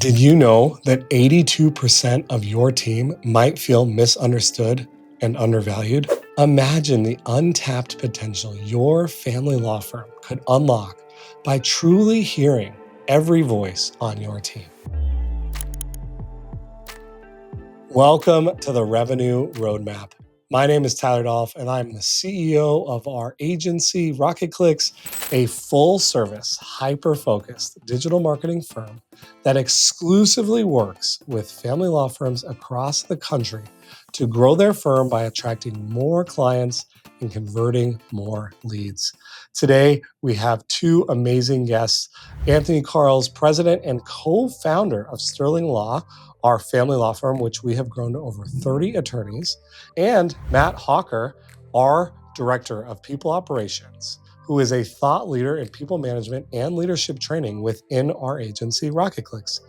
Did you know that 82% of your team might feel misunderstood and undervalued? Imagine the untapped potential your family law firm could unlock by truly hearing every voice on your team. Welcome to the Revenue Roadmap. My name is Tyler Dolph, and I'm the CEO of our agency, RocketClicks, a full-service, hyper-focused digital marketing firm that exclusively works with family law firms across the country to grow their firm by attracting more clients and converting more leads. Today, we have two amazing guests. Anthony Carls, president and co-founder of Sterling Law, our family law firm, which we have grown to over 30 attorneys, and Matt Hawker, our director of people operations, who is a thought leader in people management and leadership training within our agency, RocketClicks.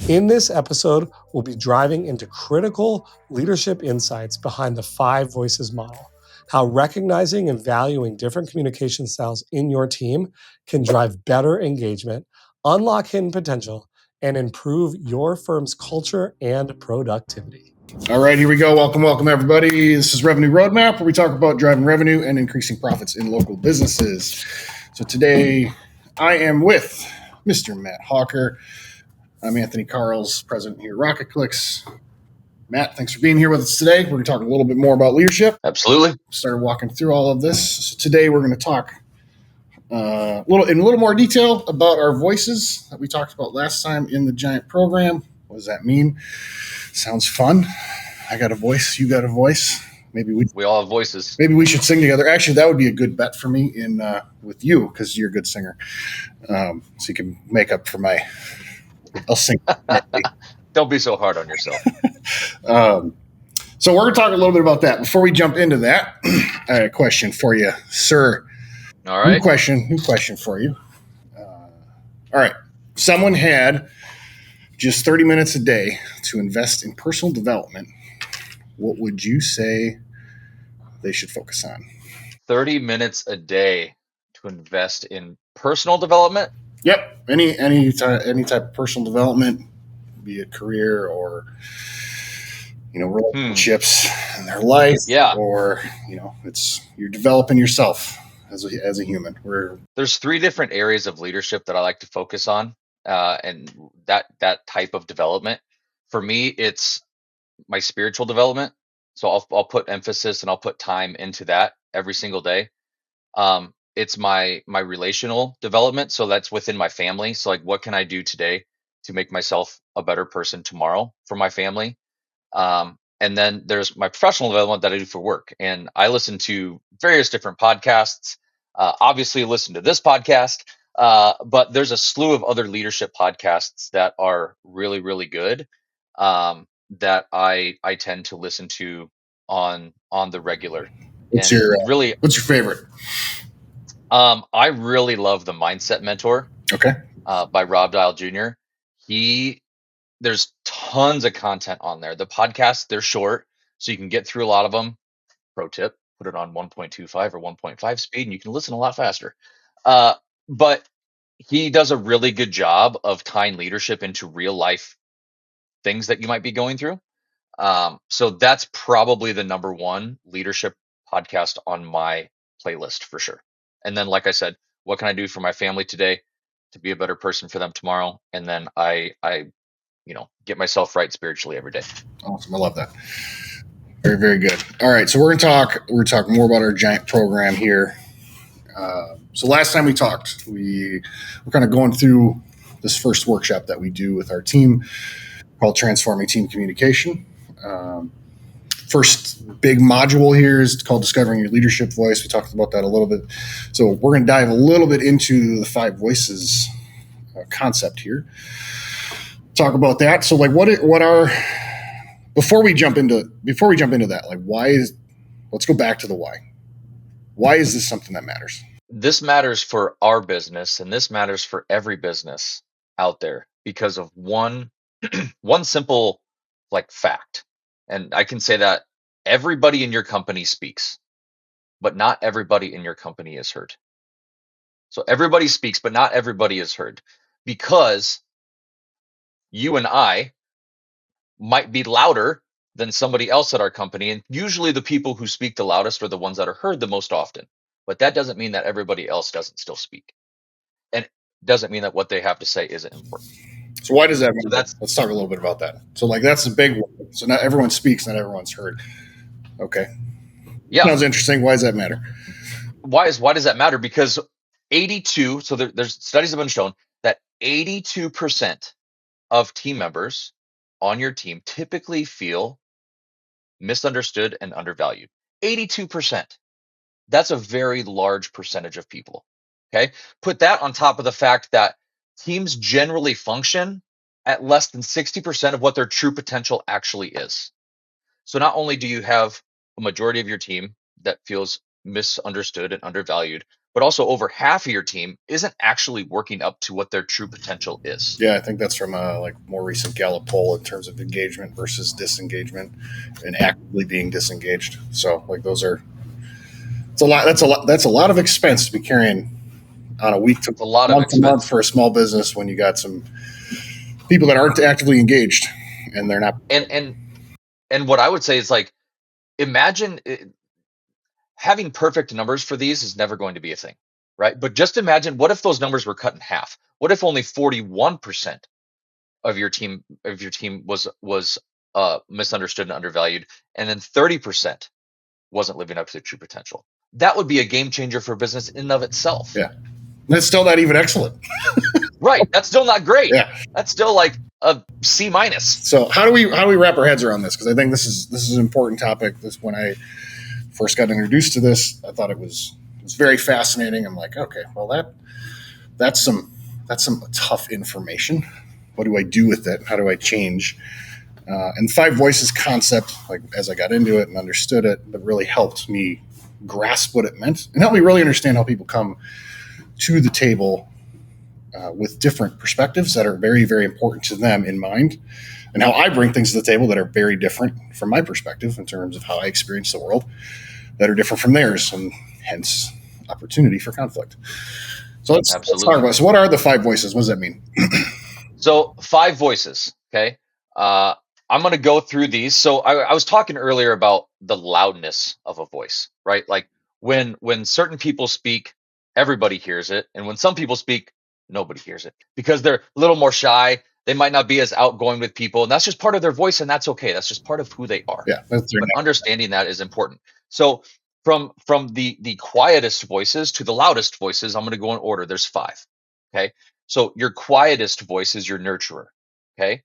In this episode, we'll be driving into critical leadership insights behind the 5 voices model, how recognizing and valuing different communication styles in your team can drive better engagement, unlock hidden potential, and improve your firm's culture and productivity. All right, here we go. Welcome, everybody. This is Revenue Roadmap, where we talk about driving revenue and increasing profits in local businesses. So today, I am with Mr. Matt Hawker. I'm Anthony Carls, president here at RocketClicks. Matt, thanks for being here with us today. We're going to talk a little bit more about leadership. Absolutely. Started walking through all of this. So today, we're going to talk in a little more detail about our voices that we talked about last time in the Giant program. What does that mean? Sounds fun. I got a voice. You got a voice. Maybe we all have voices. Maybe we should sing together. Actually, that would be a good bet for me in with you because you're a good singer. So you can make up for my. I'll sing. Don't be so hard on yourself. So we're going to talk a little bit about that. Before we jump into that, I have a question for you, sir. All right. New question for you. All right. Someone had just 30 minutes a day to invest in personal development. What would you say they should focus on? 30 minutes a day to invest in personal development? Yep. Any type of personal development, be it career or relationships in their life. Yeah. Or you're developing yourself as a human. There's 3 different areas of leadership that I like to focus on, and that type of development. For me, it's my spiritual development. So I'll put emphasis and I'll put time into that every single day. It's my relational development. So that's within my family. So like, what can I do today to make myself a better person tomorrow for my family? And then there's my professional development that I do for work. And I listen to various different podcasts. Obviously listen to this podcast, but there's a slew of other leadership podcasts that are really, really good. That I tend to listen to on the regular. What's your favorite? I really love the Mindset Mentor. Okay. By Rob Dial Jr. There's tons of content on there. The podcasts, they're short, so you can get through a lot of them. Pro tip: put it on 1.25 or 1.5 speed, and you can listen a lot faster. But he does a really good job of tying leadership into real life things that you might be going through. So that's probably the number one leadership podcast on my playlist for sure. And then, like I said, what can I do for my family today to be a better person for them tomorrow? And then I get myself right spiritually every day. Awesome. I love that. Very, very good. All right. So we're going to talk more about our Giant program here. So last time we talked, we're kind of going through this first workshop that we do with our team called Transforming Team Communication. First big module here is called Discovering Your Leadership Voice. We talked about that a little bit. So we're going to dive a little bit into the 5 voices concept here. Talk about that. So like before we jump into that, like let's go back to the why. Why is this something that matters? This matters for our business, and this matters for every business out there because of one simple fact. And I can say that everybody in your company speaks, but not everybody in your company is heard. So everybody speaks, but not everybody is heard, because you and I might be louder than somebody else at our company. And usually the people who speak the loudest are the ones that are heard the most often. But that doesn't mean that everybody else doesn't still speak. And doesn't mean that what they have to say isn't important. So why does that So matter? Let's talk a little bit about that. So like that's a big one. So not everyone speaks, not everyone's heard. Okay. Yeah. Sounds interesting. Why does that matter? Why does that matter? Because 82, so there's studies have been shown that 82% of team members on your team typically feel misunderstood and undervalued. 82%. That's a very large percentage of people. Okay. Put that on top of the fact that teams generally function at less than 60% of what their true potential actually is. So not only do you have a majority of your team that feels misunderstood and undervalued, but also over half of your team isn't actually working up to what their true potential is. Yeah, I think that's from a like more recent Gallup poll in terms of engagement versus disengagement and actively being disengaged. So like those are it's a lot. That's a lot of expense to be carrying on a week to It's a lot of month to month expense. for a small business when you got some people that aren't actively engaged and they're not. And what I would say is like, imagine having perfect numbers for these is never going to be a thing, right? But just imagine, what if those numbers were cut in half? What if only 41% of your team was misunderstood and undervalued, and then 30% wasn't living up to their true potential? That would be a game changer for business in and of itself. Yeah, that's still not even excellent. Right. That's still not great. Yeah, that's still like a C minus. So how do we wrap our heads around this? Because I think this is an important topic. This when I first got introduced to this, I thought it was very fascinating. I'm like, okay, well that's some tough information. What do I do with it? How do I change? And the five voices concept, like as I got into it and understood it, it really helped me grasp what it meant and helped me really understand how people come to the table with different perspectives that are very, very important to them in mind, and how I bring things to the table that are very different from my perspective in terms of how I experience the world that are different from theirs, and hence opportunity for conflict. So let's talk about it. So what are the five voices? What does that mean? So 5 voices. Okay. I'm going to go through these. So I was talking earlier about the loudness of a voice, right? Like when certain people speak, everybody hears it. And when some people speak, nobody hears it because they're a little more shy. They might not be as outgoing with people. And that's just part of their voice. And that's okay. That's just part of who they are. Yeah. But understanding that is important. So from the quietest voices to the loudest voices, I'm going to go in order. There's 5. Okay. So your quietest voice is your nurturer. Okay.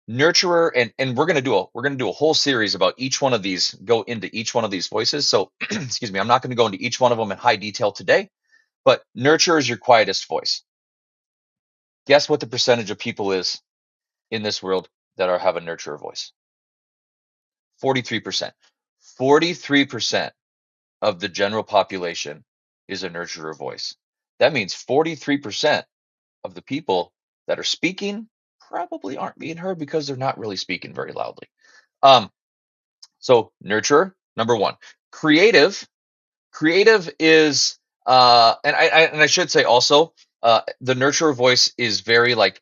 Nurturer, and we're gonna do a whole series about each one of these, go into each one of these voices. So excuse me, I'm not going to go into each one of them in high detail today, but nurturer is your quietest voice. Guess what the percentage of people is in this world that have a nurturer voice? 43%. 43% of the general population is a nurturer voice. That means 43% of the people that are speaking probably aren't being heard because they're not really speaking very loudly. So nurturer, number 1. Creative is and I should say also, the nurturer voice is very like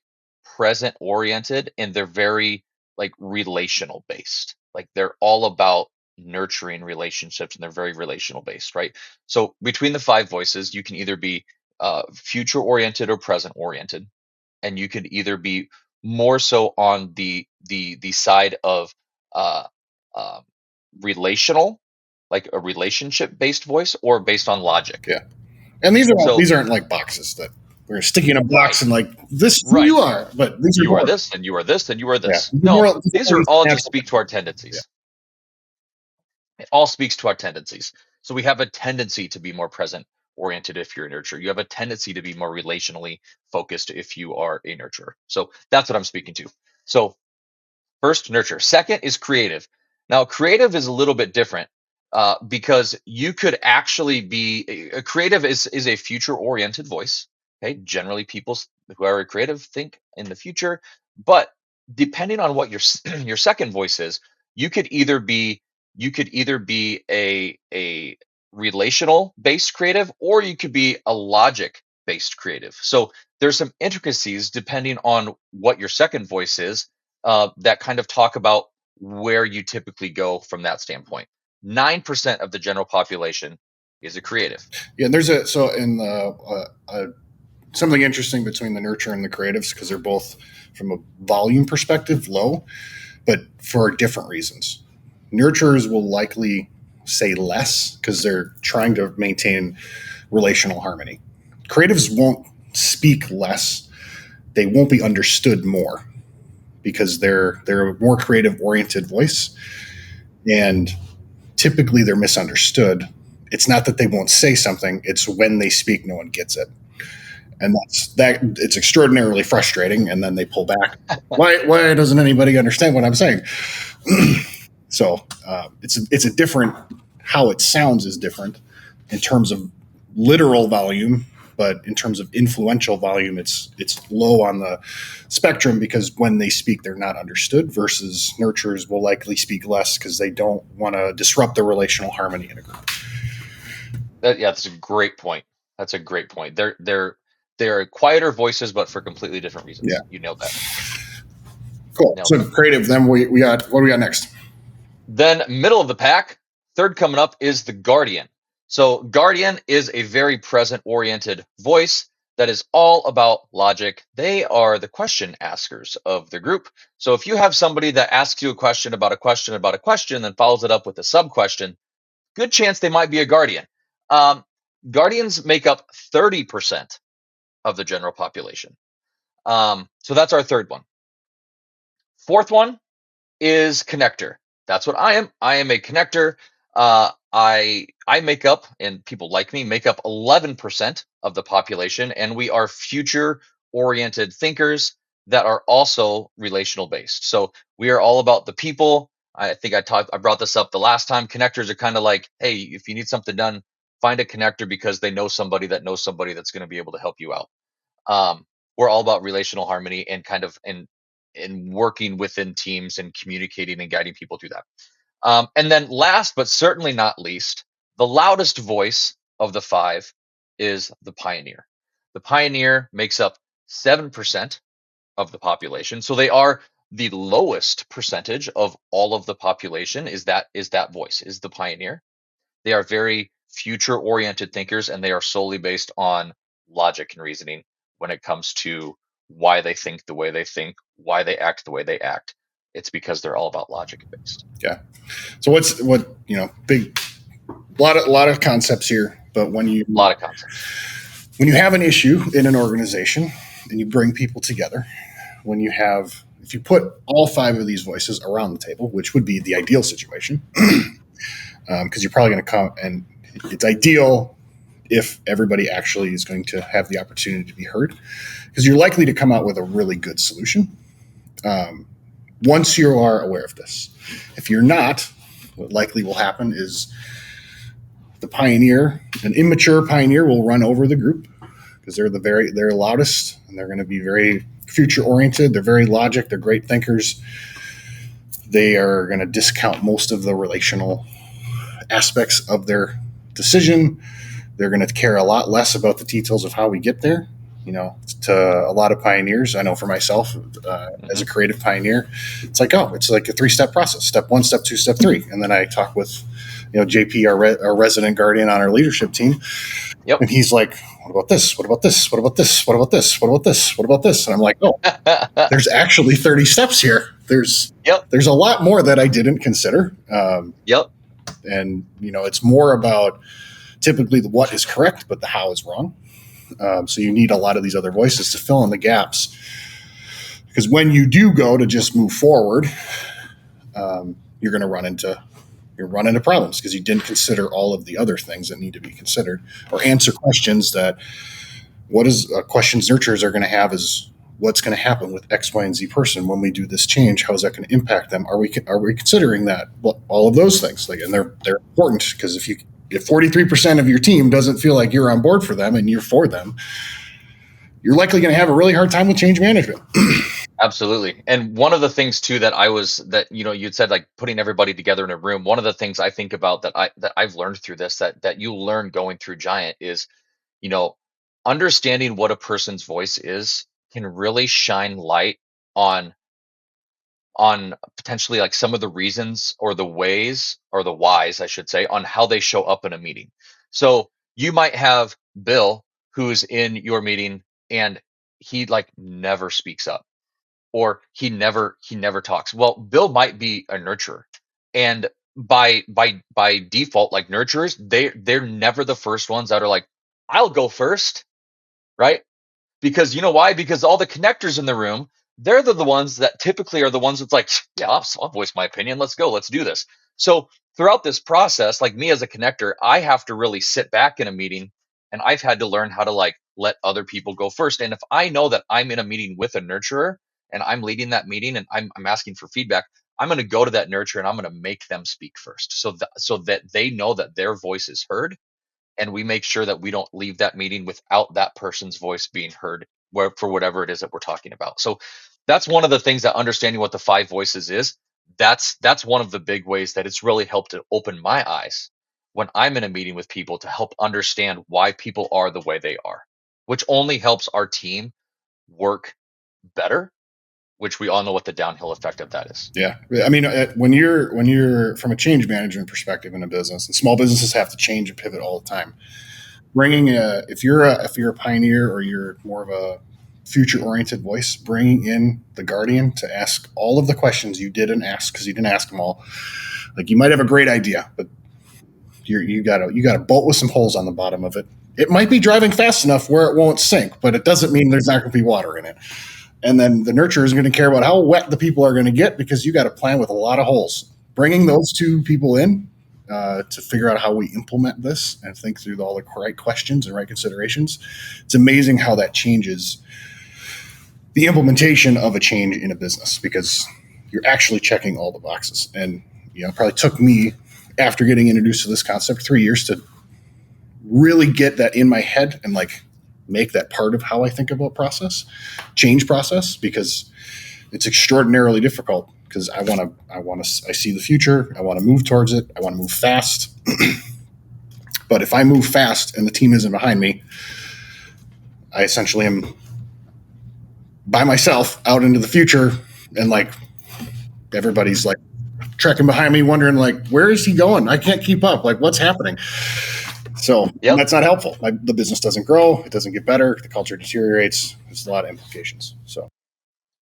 present oriented, and they're very like relational based. Like they're all about nurturing relationships, and they're very relational based, right? So between the 5 voices, you can either be future oriented or present oriented, and you could either be more so on the side of uh, uh, relational, like a relationship based voice, or based on logic. Yeah, and these aren't like boxes that we're sticking in a box and like this is who you are, but these you are this, and you are this, and you are this. Yeah. No, these are all just speak to our tendencies. Yeah. It all speaks to our tendencies. So we have a tendency to be more present oriented if you're a nurturer. You have a tendency to be more relationally focused if you are a nurturer. So that's what I'm speaking to. So first, nurture. Second is creative. Now, creative is a little bit different because you could actually be a creative is a future oriented voice. Okay, generally people who are creative think in the future, but depending on what your your second voice is, you could either be a relational based creative, or you could be a logic based creative. So there's some intricacies depending on what your second voice is, that kind of talk about where you typically go from that standpoint. 9% of the general population is a creative. Yeah, and there's a so in the something interesting between the nurture and the creatives, because they're both from a volume perspective low, but for different reasons. Nurturers will likely say less because they're trying to maintain relational harmony. Creatives won't speak less; they won't be understood more because they're a more creative oriented voice, and typically they're misunderstood. It's not that they won't say something; it's when they speak, no one gets it, and it's extraordinarily frustrating. And then they pull back. Why doesn't anybody understand what I'm saying? So it's a different, how it sounds is different in terms of literal volume, but in terms of influential volume, it's low on the spectrum because when they speak, they're not understood. Versus nurturers will likely speak less because they don't want to disrupt the relational harmony in a group. That's a great point. That's a great point. They're quieter voices, but for completely different reasons. Yeah. You nailed that. Cool. Nailed So it. creative. Then we got, what do we got next? Then middle of the pack, third coming up is the Guardian. So Guardian is a very present oriented voice that is all about logic. They are the question askers of the group. So if you have somebody that asks you a question about a question about a question, then follows it up with a sub question, good chance they might be a Guardian. Um, Guardians make up 30% of the general population. So that's our third one. Fourth one is connector. That's what I am. I am a connector. I make up, and people like me make up 11% of the population, and we are future oriented thinkers that are also relational based. So we are all about the people. I think I brought this up the last time. Connectors are kind of like, hey, if you need something done, find a connector because they know somebody that knows somebody that's going to be able to help you out. um, we're all about relational harmony and kind of in working within teams and communicating and guiding people through that. And then last but certainly not least, the loudest voice of the five is the pioneer. The pioneer makes up 7% of the population. So they are the lowest percentage of all of the population is that voice, is the pioneer. They are very future oriented thinkers, and they are solely based on logic and reasoning when it comes to why they think the way they think, why they act the way they act. It's because they're all about logic based. Yeah. So big, lot of concepts here, but A lot of concepts. when you have an issue in an organization and you bring people together, if you put all five of these voices around the table, which would be the ideal situation, because you're probably going to come, and it's ideal if everybody actually is going to have the opportunity to be heard, because you're likely to come out with a really good solution once you are aware of this. If you're not, what likely will happen is an immature pioneer will run over the group because they're loudest, and they're going to be very future oriented. They're very logic. They're great thinkers. They are going to discount most of the relational aspects of their decision. They're going to care a lot less about the details of how we get there. To a lot of pioneers, I know for myself, as a creative pioneer, it's like a 3-step process: step 1, step 2, step 3. And then I talk with, JP, our resident guardian on our leadership team. Yep. And he's like, what about this? What about this? What about this? What about this? What about this? What about this? And I'm like, oh, there's actually 30 steps here. There's a lot more that I didn't consider. Yep. And, it's more about typically the what is correct, but the how is wrong. So you need a lot of these other voices to fill in the gaps. Because when you do go to just move forward, you're going to run into problems because you didn't consider all of the other things that need to be considered, or answer questions questions nurturers are going to have is, what's going to happen with X, Y, and Z person when we do this change? How is that going to impact them? Are we considering that? Well, all of those things, and they're important, because if 43% of your team doesn't feel like you're on board for them and you're for them, you're likely going to have a really hard time with change management. Absolutely. And one of the things too you'd said, like putting everybody together in a room. One of the things I think about that I've learned through this, that you learn going through Giant, is, understanding what a person's voice is can really shine light on potentially like some of the reasons or the ways or the whys, I should say, on how they show up in a meeting. So you might have Bill who's in your meeting and he like never speaks up, or he never talks. Well, Bill might be a nurturer, and by default, like nurturers, they're never the first ones that are like, I'll go first, right? Because you know why? Because all the connectors in the room, they're the ones that typically are the ones that's like, yeah, I'll voice my opinion. Let's go. Let's do this. So throughout this process, like me as a connector, I have to really sit back in a meeting, and I've had to learn how to like let other people go first. And if I know that I'm in a meeting with a nurturer and I'm leading that meeting and I'm asking for feedback, I'm going to go to that nurturer and I'm going to make them speak first, so that they know that their voice is heard, and we make sure that we don't leave that meeting without that person's voice being heard, for whatever it is that we're talking about. So that's one of the things, that understanding what the five voices is, that's one of the big ways that it's really helped to open my eyes when I'm in a meeting with people, to help understand why people are the way they are, which only helps our team work better, which we all know what the downhill effect of that is. Yeah, I mean, when you're from a change management perspective in a business, and small businesses have to change and pivot all the time. Bringing if you're a pioneer, or you're more of a future oriented voice, bringing in the guardian to ask all of the questions you didn't ask because you didn't ask them all. Like, you might have a great idea, but you got a boat with some holes on the bottom of it. It might be driving fast enough where it won't sink, but it doesn't mean there's not going to be water in it. And then the nurturer is going to care about how wet the people are going to get, because you got a plan with a lot of holes. Bringing those two people in to figure out how we implement this and think through all the right questions and right considerations, it's amazing how that changes the implementation of a change in a business, because you're actually checking all the boxes. And it probably took me, after getting introduced to this concept, 3 years to really get that in my head and like make that part of how I think about change process, because it's extraordinarily difficult, because I see the future. I want to move towards it. I want to move fast. But if I move fast and the team isn't behind me, I essentially am by myself out into the future, and like everybody's like trekking behind me, wondering like, where is he going? I can't keep up. Like, what's happening? So That's not helpful. The business doesn't grow. It doesn't get better. The culture deteriorates. There's a lot of implications. So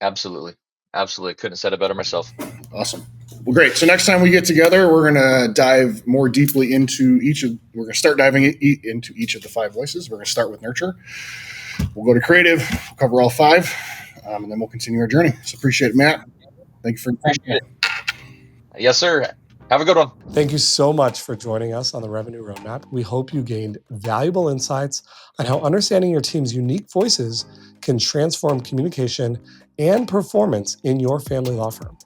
Absolutely. Couldn't have said it better myself. Awesome. Well, great. So next time we get together, we're going to dive more deeply into we're going to start diving into each of the five voices. We're going to start with nurture. We'll go to creative, we'll cover all five, and then we'll continue our journey. So appreciate it, Matt. Thank you for appreciate it. Yes, sir. Have a good one. Thank you so much for joining us on the Revenue Roadmap. We hope you gained valuable insights on how understanding your team's unique voices can transform communication and performance in your family law firm.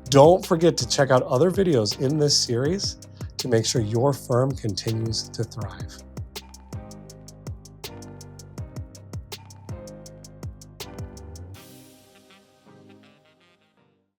Don't forget to check out other videos in this series to make sure your firm continues to thrive.